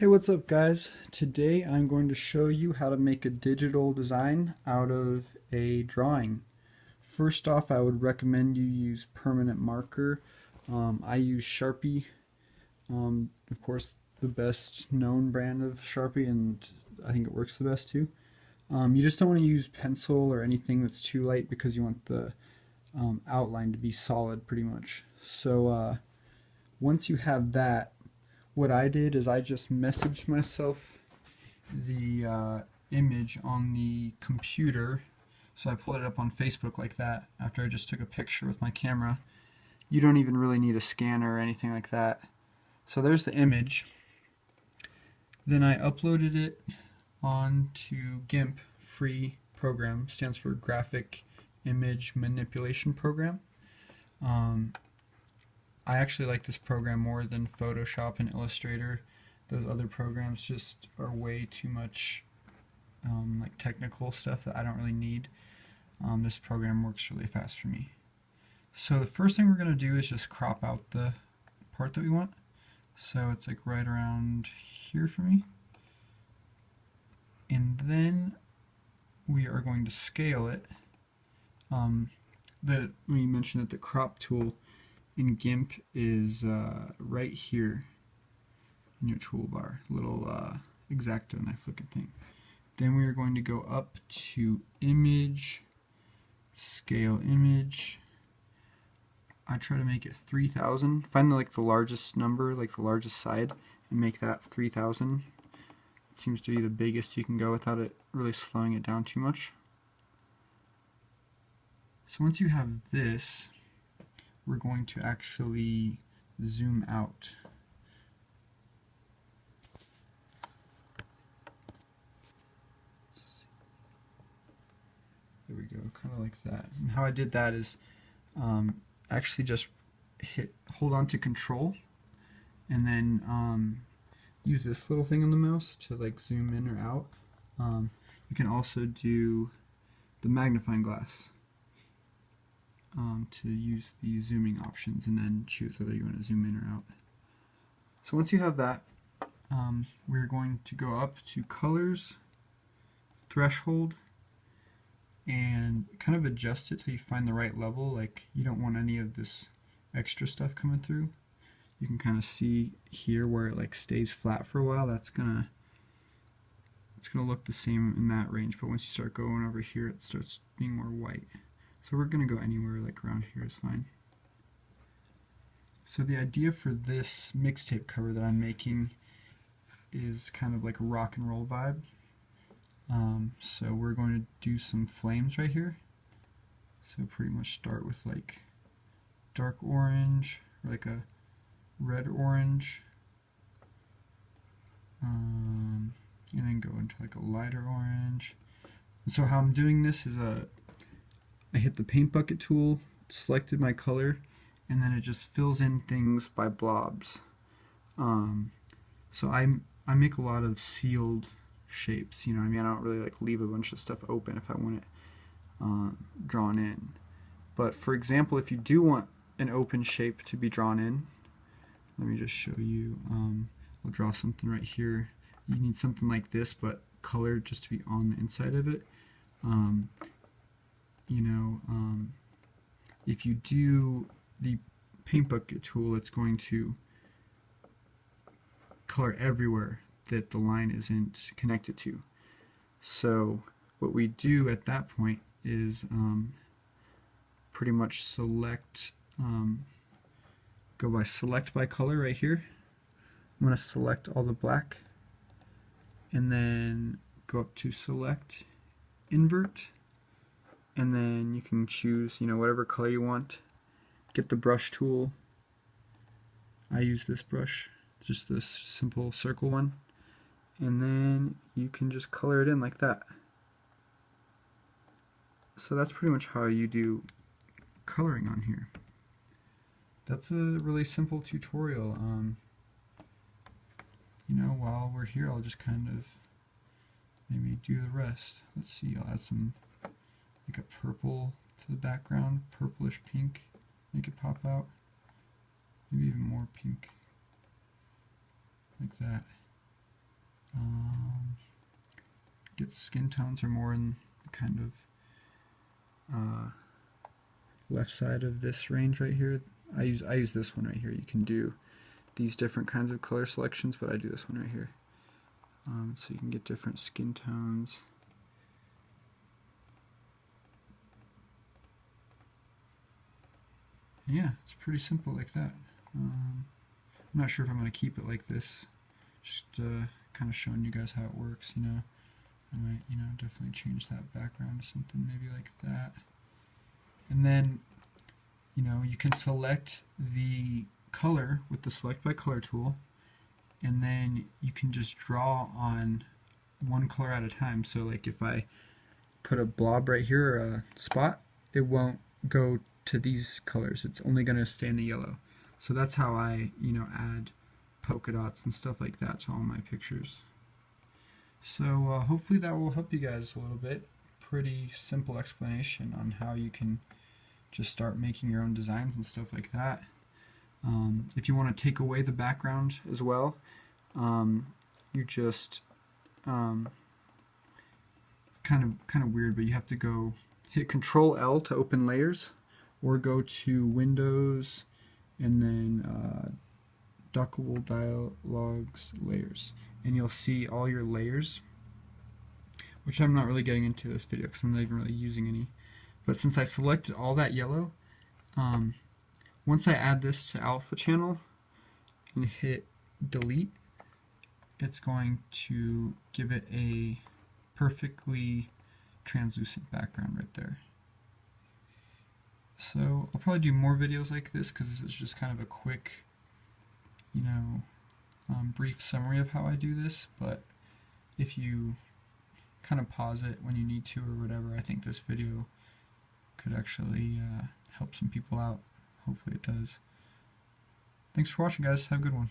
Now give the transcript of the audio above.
Hey, what's up guys? Today I'm going to show you how to make a digital design out of a drawing. First off, I would recommend you use permanent marker. I use Sharpie, of course the best known brand of Sharpie, and I think it works the best too. You just don't want to use pencil or anything that's too light because you want the outline to be solid pretty much. So once you have that, what I did is I just messaged myself the image on the computer. So I pulled it up on Facebook like that after I just took a picture with my camera. You don't even really need a scanner or anything like that. So there's the image. Then I uploaded it onto GIMP, free program, stands for Graphic Image Manipulation Program. I actually like this program more than Photoshop and Illustrator. Those other programs just are way too much like technical stuff that I don't really need. This program works really fast for me. So the first thing we're going to do is just crop out the part that we want. So it's like right around here for me. And then we are going to scale it. Let me mention that the crop tool in GIMP is right here in your toolbar, little X-Acto knife looking thing. Then we are going to go up to Image, Scale Image. I try to make it 3000. Find the largest number, like the largest side, and make that 3000. It seems to be the biggest you can go without it really slowing it down too much. So once you have this, we're going to actually zoom out. There we go, kind of like that. And how I did that is actually just hold on to Control, and then use this little thing on the mouse to like zoom in or out. You can also do the magnifying glass to use the zooming options, and then choose whether you want to zoom in or out. So once you have that, we're going to go up to Colors, Threshold, and kind of adjust it till you find the right level. Like, you don't want any of this extra stuff coming through. You can kind of see here where it like stays flat for a while. It's gonna look the same in that range, but once you start going over here, it starts being more white. So we're going to go anywhere like around here is fine. So the idea for this mixtape cover that I'm making is kind of like a rock and roll vibe. So we're going to do some flames right here. So pretty much start with like dark orange, or like a red orange, and then go into like a lighter orange. And so how I'm doing this is I hit the paint bucket tool, selected my color, and then it just fills in things by blobs. So I make a lot of sealed shapes, you know what I mean? I don't really like leave a bunch of stuff open if I want it drawn in. But for example, if you do want an open shape to be drawn in, let me just show you. I'll draw something right here. You need something like this, but colored just to be on the inside of it. If you do the paint bucket tool, it's going to color everywhere that the line isn't connected to. So what we do at that point is pretty much select, go by select by color right here. I'm going to select all the black, and then go up to select, invert, and then you can choose, whatever color you want. Get the brush tool. I use this brush, just this simple circle one, and then you can just color it in like that. So that's pretty much how you do coloring on here. That's a really simple tutorial. While we're here, I'll just kind of maybe do the rest. Let's see, I'll add some like a purple to the background, purplish pink, make it pop out. Maybe even more pink, like that. Get skin tones are more in the kind of left side of this range right here. I use this one right here. You can do these different kinds of color selections, but I do this one right here. So you can get different skin tones. Yeah, it's pretty simple like that. I'm not sure if I'm going to keep it like this. Just kind of showing you guys how it works, you know. I might, you know, definitely change that background to something maybe like that. And then, you know, you can select the color with the Select by Color tool, and then you can just draw on one color at a time. So like if I put a blob right here, or a spot, it won't go to these colors. It's only going to stay in the yellow. So that's how I, you know, add polka dots and stuff like that to all my pictures. So hopefully that will help you guys a little bit. Pretty simple explanation on how you can just start making your own designs and stuff like that. If you want to take away the background as well, you just kind of weird, but you have to go hit Control L to open layers, or go to Windows and then Dockable Dialogues Layers, and you'll see all your layers, which I'm not really getting into this video because I'm not even really using any. But since I selected all that yellow, once I add this to alpha channel and hit delete, it's going to give it a perfectly translucent background right there. So I'll probably do more videos like this because this is just kind of a quick, you know, brief summary of how I do this. But if you kind of pause it when you need to or whatever, I think this video could actually help some people out. Hopefully it does. Thanks for watching, guys. Have a good one.